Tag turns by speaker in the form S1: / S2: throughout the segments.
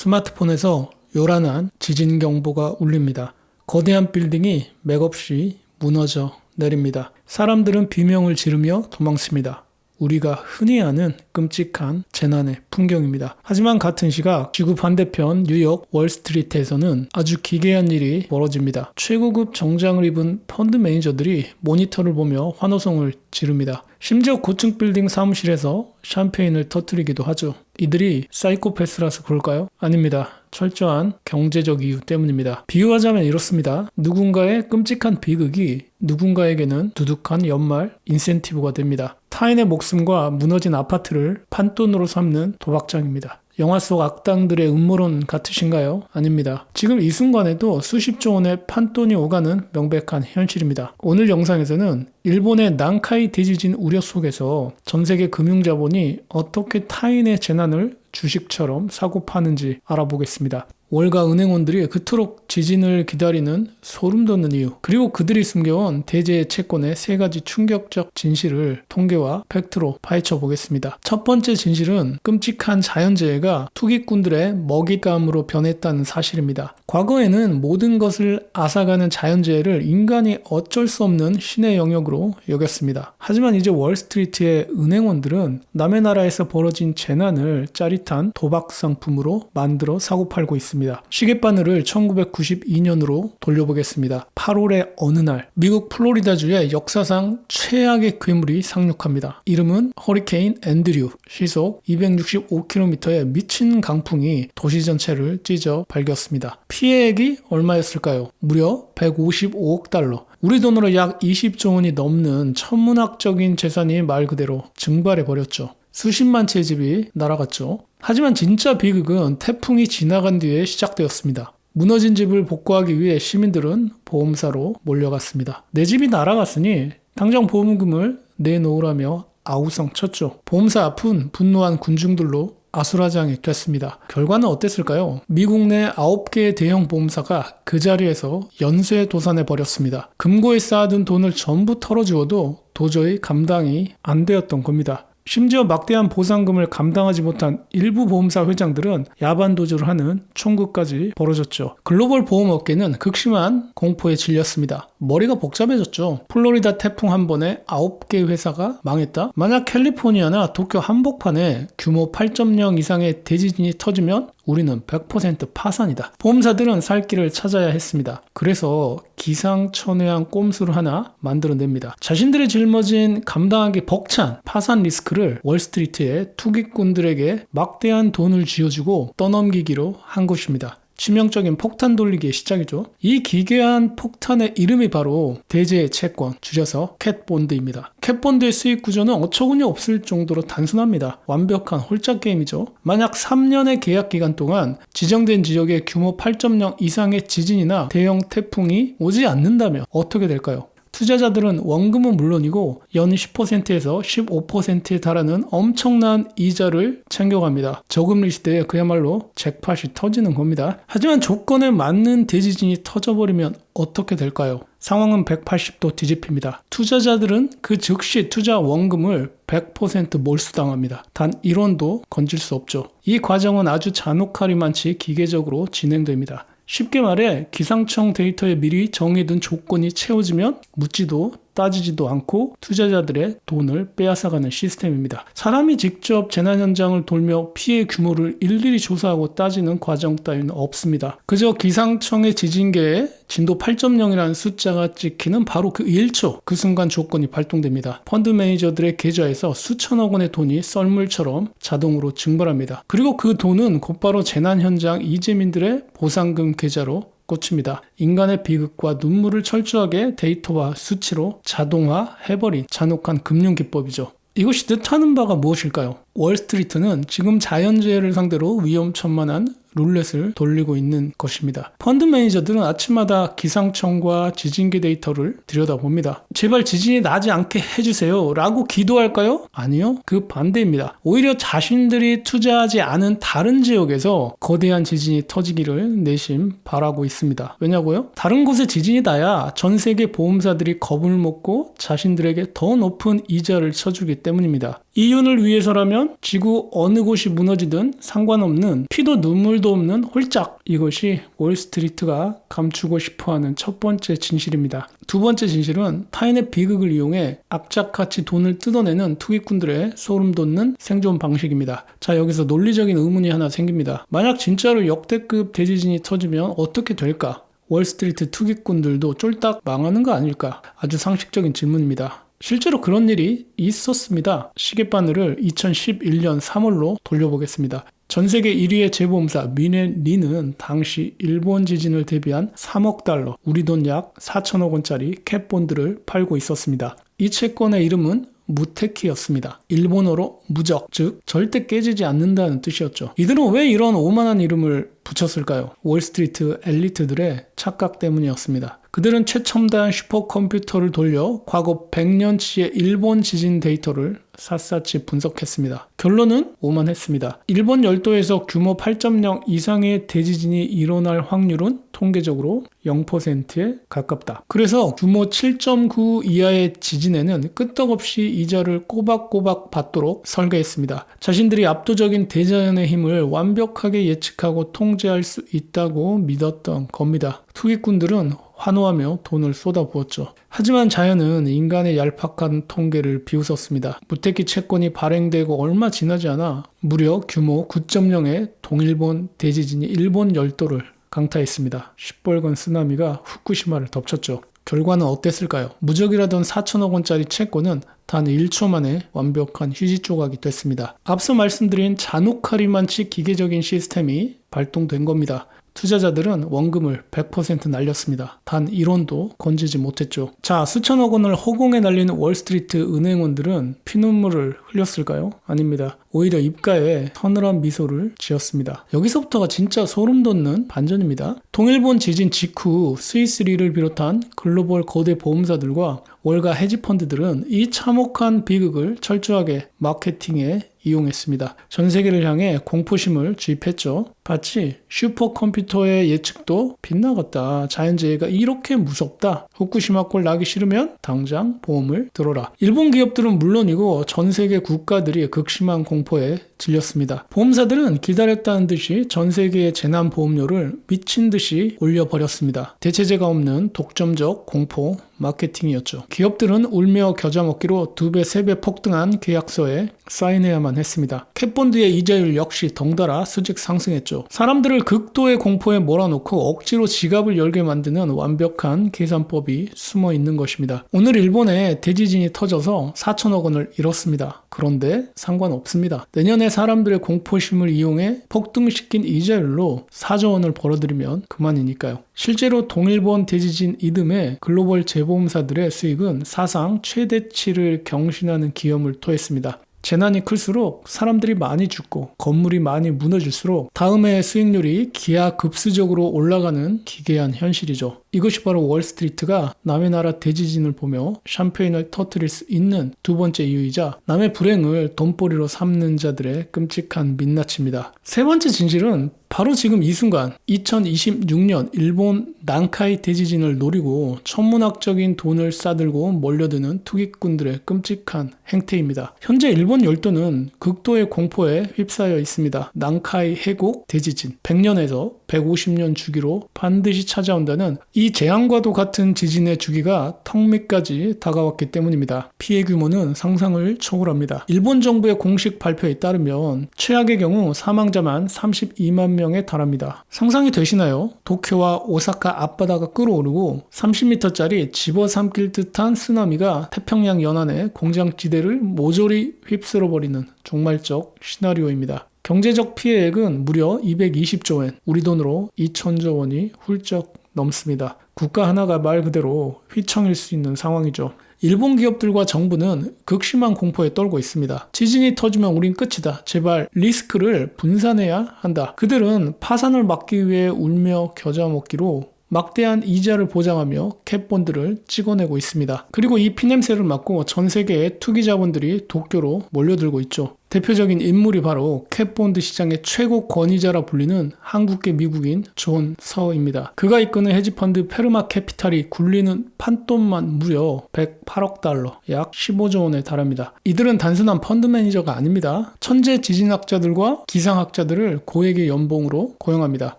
S1: 스마트폰에서 요란한 지진 경보가 울립니다. 거대한 빌딩이 맥없이 무너져 내립니다. 사람들은 비명을 지르며 도망칩니다. 우리가 흔히 아는 끔찍한 재난의 풍경입니다. 하지만 같은 시각 지구 반대편 뉴욕 월스트리트에서는 아주 기괴한 일이 벌어집니다. 최고급 정장을 입은 펀드 매니저들이 모니터를 보며 환호성을 지릅니다. 심지어 고층 빌딩 사무실에서 샴페인을 터뜨리기도 하죠. 이들이 사이코패스라서 그럴까요? 아닙니다. 철저한 경제적 이유 때문입니다. 비유하자면 이렇습니다. 누군가의 끔찍한 비극이 누군가에게는 두둑한 연말 인센티브가 됩니다. 타인의 목숨과 무너진 아파트를 판돈으로 삼는 도박장입니다. 영화 속 악당들의 음모론 같으신가요? 아닙니다. 지금 이 순간에도 수십조 원의 판돈이 오가는 명백한 현실입니다. 오늘 영상에서는 일본의 난카이 대지진 우려 속에서 전세계 금융자본이 어떻게 타인의 재난을 주식처럼 사고 파는지 알아보겠습니다. 월가 은행원들이 그토록 지진을 기다리는 소름 돋는 이유, 그리고 그들이 숨겨온 대재해 채권의 세 가지 충격적 진실을 통계와 팩트로 파헤쳐 보겠습니다. 첫 번째 진실은 끔찍한 자연재해가 투기꾼들의 먹잇감으로 변했다는 사실입니다. 과거에는 모든 것을 앗아가는 자연재해를 인간이 어쩔 수 없는 신의 영역으로 여겼습니다. 하지만 이제 월스트리트의 은행원들은 남의 나라에서 벌어진 재난을 짜릿한 도박 상품으로 만들어 사고팔고 있습니다. 시계바늘을 1992년으로 돌려보겠습니다. 8월의 어느 날 미국 플로리다주의 역사상 최악의 괴물이 상륙합니다. 이름은 허리케인 앤드류. 시속 265km의 미친 강풍이 도시 전체를 찢어 발겼습니다. 피해액이 얼마였을까요? 무려 155억 달러. 우리 돈으로 약 20조 원이 넘는 천문학적인 재산이 말 그대로 증발해버렸죠. 수십만 채의 집이 날아갔죠. 하지만 진짜 비극은 태풍이 지나간 뒤에 시작되었습니다. 무너진 집을 복구하기 위해 시민들은 보험사로 몰려갔습니다. 내 집이 날아갔으니 당장 보험금을 내놓으라며 아우성 쳤죠. 보험사 앞은 분노한 군중들로 아수라장이 됐습니다. 결과는 어땠을까요? 미국 내 9개의 대형 보험사가 그 자리에서 연쇄도산해 버렸습니다. 금고에 쌓아둔 돈을 전부 털어주어도 도저히 감당이 안 되었던 겁니다. 심지어 막대한 보상금을 감당하지 못한 일부 보험사 회장들은 야반도주를 하는 총극까지 벌어졌죠. 글로벌 보험업계는 극심한 공포에 질렸습니다. 머리가 복잡해졌죠. 플로리다 태풍 한 번에 9개 회사가 망했다? 만약 캘리포니아나 도쿄 한복판에 규모 8.0 이상의 대지진이 터지면 우리는 100% 파산이다. 보험사들은 살 길을 찾아야 했습니다. 그래서 기상천외한 꼼수를 하나 만들어냅니다. 자신들이 짊어진 감당하기 벅찬 파산 리스크를 월스트리트의 투기꾼들에게 막대한 돈을 쥐어주고 떠넘기기로 한 것입니다. 치명적인 폭탄 돌리기의 시작이죠. 이 기괴한 폭탄의 이름이 바로 대재해 채권, 줄여서 캣본드입니다. 캣본드의 수익 구조는 어처구니 없을 정도로 단순합니다. 완벽한 홀짝 게임이죠. 만약 3년의 계약 기간 동안 지정된 지역에 규모 8.0 이상의 지진이나 대형 태풍이 오지 않는다면 어떻게 될까요? 투자자들은 원금은 물론이고 연 10%에서 15%에 달하는 엄청난 이자를 챙겨갑니다. 저금리 시대에 그야말로 잭팟이 터지는 겁니다. 하지만 조건에 맞는 대지진이 터져버리면 어떻게 될까요? 상황은 180도 뒤집힙니다. 투자자들은 그 즉시 투자 원금을 100% 몰수당합니다. 단 1원도 건질 수 없죠. 이 과정은 아주 잔혹하리만치 기계적으로 진행됩니다. 쉽게 말해 기상청 데이터에 미리 정해둔 조건이 채워지면 묻지도 따지지도 않고 투자자들의 돈을 빼앗아가는 시스템입니다. 사람이 직접 재난 현장을 돌며 피해 규모를 일일이 조사하고 따지는 과정 따위는 없습니다. 그저 기상청의 지진계에 진도 8.0이라는 숫자가 찍히는 바로 그 1초, 그 순간 조건이 발동됩니다. 펀드 매니저들의 계좌에서 수천억 원의 돈이 썰물처럼 자동으로 증발합니다. 그리고 그 돈은 곧바로 재난 현장 이재민들의 보상금 계좌로 꽂힙니다. 인간의 비극과 눈물을 철저하게 데이터와 수치로 자동화해버린 잔혹한 금융기법이죠. 이것이 뜻하는 바가 무엇일까요? 월스트리트는 지금 자연재해를 상대로 위험천만한 룰렛을 돌리고 있는 것입니다. 펀드 매니저들은 아침마다 기상청과 지진계 데이터를 들여다봅니다. 제발 지진이 나지 않게 해주세요 라고 기도할까요? 아니요. 그 반대입니다. 오히려 자신들이 투자하지 않은 다른 지역에서 거대한 지진이 터지기를 내심 바라고 있습니다. 왜냐고요? 다른 곳에 지진이 나야 전 세계 보험사들이 겁을 먹고 자신들에게 더 높은 이자를 쳐주기 때문입니다. 이윤을 위해서라면 지구 어느 곳이 무너지든 상관없는 피도 눈물도 소름도 없는 홀짝, 이것이 월스트리트가 감추고 싶어하는 첫 번째 진실입니다. 두 번째 진실은 타인의 비극을 이용해 악착같이 돈을 뜯어내는 투기꾼들의 소름 돋는 생존 방식입니다. 자, 여기서 논리적인 의문이 하나 생깁니다. 만약 진짜로 역대급 대지진이 터지면 어떻게 될까? 월스트리트 투기꾼들도 쫄딱 망하는 거 아닐까? 아주 상식적인 질문입니다. 실제로 그런 일이 있었습니다. 시계바늘을 2011년 3월로 돌려보겠습니다. 전세계 1위의 재보험사 미넨리는 당시 일본 지진을 대비한 3억 달러, 우리 돈 약 4천억 원짜리 캣본드를 팔고 있었습니다. 이 채권의 이름은 무테키였습니다. 일본어로 무적, 즉 절대 깨지지 않는다는 뜻이었죠. 이들은 왜 이런 오만한 이름을 붙였을까요? 월스트리트 엘리트들의 착각 때문이었습니다. 그들은 최첨단 슈퍼컴퓨터를 돌려 과거 100년치의 일본 지진 데이터를 샅샅이 분석했습니다. 결론은 오만했습니다. 일본 열도에서 규모 8.0 이상의 대지진이 일어날 확률은 통계적으로 0%에 가깝다. 그래서 규모 7.9 이하의 지진에는 끄떡없이 이자를 꼬박꼬박 받도록 설계했습니다. 자신들이 압도적인 대자연의 힘을 완벽하게 예측하고 통제할 수 있다고 믿었던 겁니다. 투기꾼들은 환호하며 돈을 쏟아부었죠. 하지만 자연은 인간의 얄팍한 통계를 비웃었습니다. 무테키 채권이 발행되고 얼마 지나지 않아 무려 규모 9.0의 동일본 대지진이 일본 열도를 강타했습니다. 시뻘건 쓰나미가 후쿠시마를 덮쳤죠. 결과는 어땠을까요? 무적이라던 4천억 원짜리 채권은 단 1초 만에 완벽한 휴지 조각이 됐습니다. 앞서 말씀드린 자누카리만치 기계적인 시스템이 발동된 겁니다. 투자자들은 원금을 100% 날렸습니다. 단 1원도 건지지 못했죠. 자, 수천억 원을 허공에 날리는 월스트리트 은행원들은 피눈물을 흘렸을까요? 아닙니다. 오히려 입가에 서늘한 미소를 지었습니다. 여기서부터가 진짜 소름 돋는 반전입니다. 동일본 지진 직후 스위스리를 비롯한 글로벌 거대 보험사들과 월가 헤지펀드들은 이 참혹한 비극을 철저하게 마케팅에 이용했습니다. 전 세계를 향해 공포심을 주입했죠. 마치 슈퍼컴퓨터의 예측도 빗나갔다. 자연재해가 이렇게 무섭다. 후쿠시마꼴 나기 싫으면 당장 보험을 들어라. 일본 기업들은 물론이고 전 세계 국가들이 극심한 공포에 질렸습니다. 보험사들은 기다렸다는 듯이 전 세계의 재난 보험료를 미친 듯이 올려버렸습니다. 대체제가 없는 독점적 공포 마케팅이었죠. 기업들은 울며 겨자 먹기로 2배, 3배 폭등한 계약서에 사인해야만 했습니다. 캣본드의 이자율 역시 덩달아 수직 상승했죠. 사람들을 극도의 공포에 몰아넣고 억지로 지갑을 열게 만드는 완벽한 계산법이 숨어 있는 것입니다. 오늘 일본에 대지진이 터져서 4천억 원을 잃었습니다. 그런데 상관없습니다. 내년에 사람들의 공포심을 이용해 폭등시킨 이자율로 4조 원을 벌어들이면 그만이니까요. 실제로 동일본 대지진 이듬해 글로벌 재보험사들의 수익은 사상 최대치를 경신하는 기염을 토했습니다. 재난이 클수록 사람들이 많이 죽고 건물이 많이 무너질수록 다음해 수익률이 기하급수적으로 올라가는 기괴한 현실이죠. 이것이 바로 월스트리트가 남의 나라 대지진을 보며 샴페인을 터뜨릴 수 있는 두 번째 이유이자 남의 불행을 돈벌이로 삼는 자들의 끔찍한 민낯입니다. 세 번째 진실은 바로 지금 이 순간 2026년 일본 난카이 대지진을 노리고 천문학적인 돈을 싸들고 몰려드는 투기꾼들의 끔찍한 행태입니다. 현재 일본 열도는 극도의 공포에 휩싸여 있습니다. 난카이 해곡 대지진 100년에서 150년 주기로 반드시 찾아온다는 이 재앙과도 같은 지진의 주기가 턱 밑까지 다가왔기 때문입니다. 피해 규모는 상상을 초월합니다. 일본 정부의 공식 발표에 따르면 최악의 경우 사망자만 32만 명에 달합니다. 상상이 되시나요? 도쿄와 오사카 앞바다가 끓어오르고 30m짜리 집어삼킬 듯한 쓰나미가 태평양 연안의 공장지대를 모조리 휩쓸어버리는 종말적 시나리오입니다. 경제적 피해액은 무려 220조 엔, 우리 돈으로 2천조 원이 훌쩍 넘습니다. 국가 하나가 말 그대로 휘청일 수 있는 상황이죠. 일본 기업들과 정부는 극심한 공포에 떨고 있습니다. 지진이 터지면 우린 끝이다. 제발 리스크를 분산해야 한다. 그들은 파산을 막기 위해 울며 겨자 먹기로 막대한 이자를 보장하며 캣본드를 찍어내고 있습니다. 그리고 이 피냄새를 맡고 전 세계의 투기 자본들이 도쿄로 몰려들고 있죠. 대표적인 인물이 바로 캣본드 시장의 최고 권위자라 불리는 한국계 미국인 존 서입니다. 그가 이끄는 헤지펀드 페르마 캐피탈이 굴리는 판돈만 무려 108억 달러, 약 15조 원에 달합니다. 이들은 단순한 펀드 매니저가 아닙니다. 천재 지진학자들과 기상학자들을 고액의 연봉으로 고용합니다.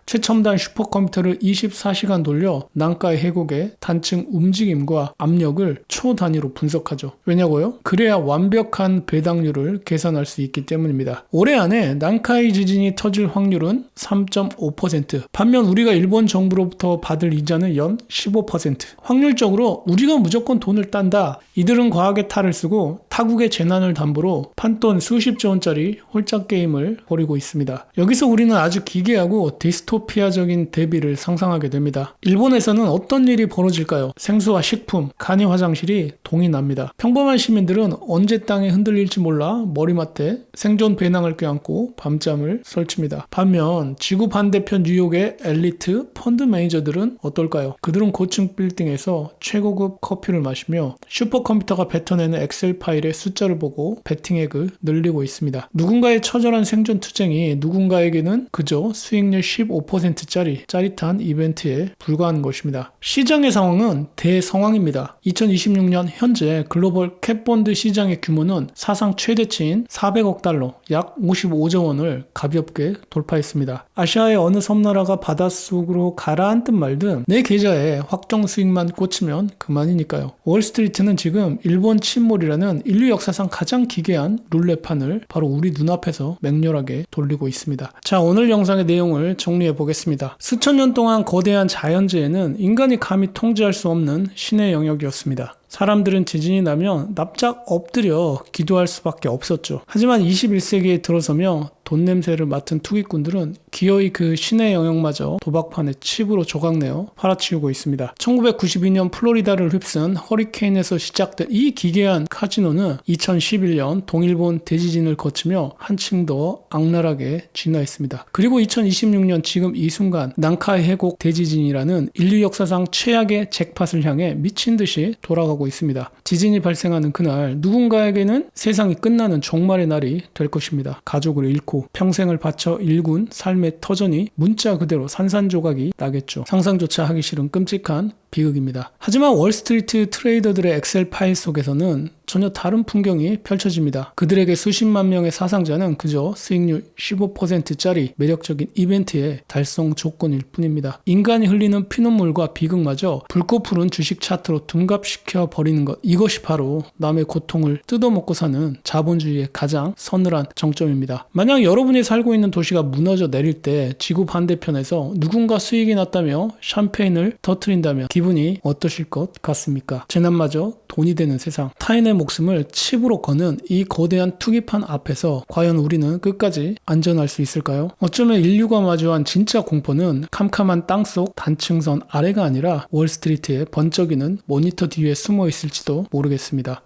S1: 최첨단 슈퍼컴퓨터를 24시간 돌려 난카의 해곡의 단층 움직임과 압력을 초 단위로 분석하죠. 왜냐고요? 그래야 완벽한 배당률을 계산할 수 있기 때문입니다. 올해 안에 난카이 지진이 터질 확률은 3.5%, 반면 우리가 일본 정부로부터 받을 이자는 연 15%. 확률적으로 우리가 무조건 돈을 딴다. 이들은 과학의 탈을 쓰고 타국의 재난을 담보로 판돈 수십조 원짜리 홀짝 게임을 벌이고 있습니다. 여기서 우리는 아주 기괴하고 디스토피아적인 대비를 상상하게 됩니다. 일본에서는 어떤 일이 벌어질까요? 생수와 식품, 간이 화장실이 동이 납니다. 평범한 시민들은 언제 땅에 흔들릴지 몰라 머리맡에 생존 배낭을 껴안고 밤잠을 설칩니다. 반면 지구 반대편 뉴욕의 엘리트 펀드 매니저들은 어떨까요? 그들은 고층 빌딩에서 최고급 커피를 마시며 슈퍼컴퓨터가 뱉어내는 엑셀 파일의 숫자를 보고 베팅액을 늘리고 있습니다. 누군가의 처절한 생존 투쟁이 누군가에게는 그저 수익률 15%짜리 짜릿한 이벤트에 불과한 것입니다. 시장의 상황은 대성황입니다. 2026년 현재 글로벌 캣본드 시장의 규모는 사상 최대치인 400억 달러, 약 55조 원을 가볍게 돌파했습니다. 아시아의 어느 섬나라가 바닷속으로 가라앉든 말든 내 계좌에 확정 수익만 꽂히면 그만이니까요. 월스트리트는 지금 일본 침몰이라는 인류 역사상 가장 기괴한 룰렛판을 바로 우리 눈앞에서 맹렬하게 돌리고 있습니다. 자, 오늘 영상의 내용을 정리해 보겠습니다. 수천 년 동안 거대한 자연재해는 인간이 감히 통제할 수 없는 신의 영역이었습니다. 사람들은 지진이 나면 납작 엎드려 기도할 수밖에 없었죠. 하지만 21세기에 들어서며 돈 냄새를 맡은 투기꾼들은 기어이 그 신의 영역마저 도박판에 칩으로 조각내어 팔아치우고 있습니다. 1992년 플로리다를 휩쓴 허리케인에서 시작된 이 기괴한 카지노는 2011년 동일본 대지진을 거치며 한층 더 악랄하게 진화했습니다. 그리고 2026년 지금 이 순간 난카이 해곡 대지진이라는 인류 역사상 최악의 잭팟을 향해 미친 듯이 돌아가고 있습니다. 지진이 발생하는 그날 누군가에게는 세상이 끝나는 종말의 날이 될 것입니다. 가족을 잃고 평생을 바쳐 일군 삶의 터전이 문자 그대로 산산조각이 나겠죠. 상상조차 하기 싫은 끔찍한 비극입니다. 하지만 월스트리트 트레이더들의 엑셀 파일 속에서는 전혀 다른 풍경이 펼쳐집니다. 그들에게 수십만 명의 사상자는 그저 수익률 15%짜리 매력적인 이벤트의 달성 조건일 뿐입니다. 인간이 흘리는 피눈물과 비극마저 불꽃 푸른 주식 차트로 둔갑시켜 버리는 것, 이것이 바로 남의 고통을 뜯어먹고 사는 자본주의의 가장 서늘한 정점입니다. 만약 여러분이 살고 있는 도시가 무너져 내릴 때 지구 반대편에서 누군가 수익이 났다며 샴페인을 터뜨린다면 기분이 어떠실 것 같습니까? 재난마저 돈이 되는 세상, 타인의 목숨을 칩으로 거는 이 거대한 투기판 앞에서 과연 우리는 끝까지 안전할 수 있을까요? 어쩌면 인류가 마주한 진짜 공포는 캄캄한 땅속 단층선 아래가 아니라 월스트리트의 번쩍이는 모니터 뒤에 숨어 있을지도 모르겠습니다.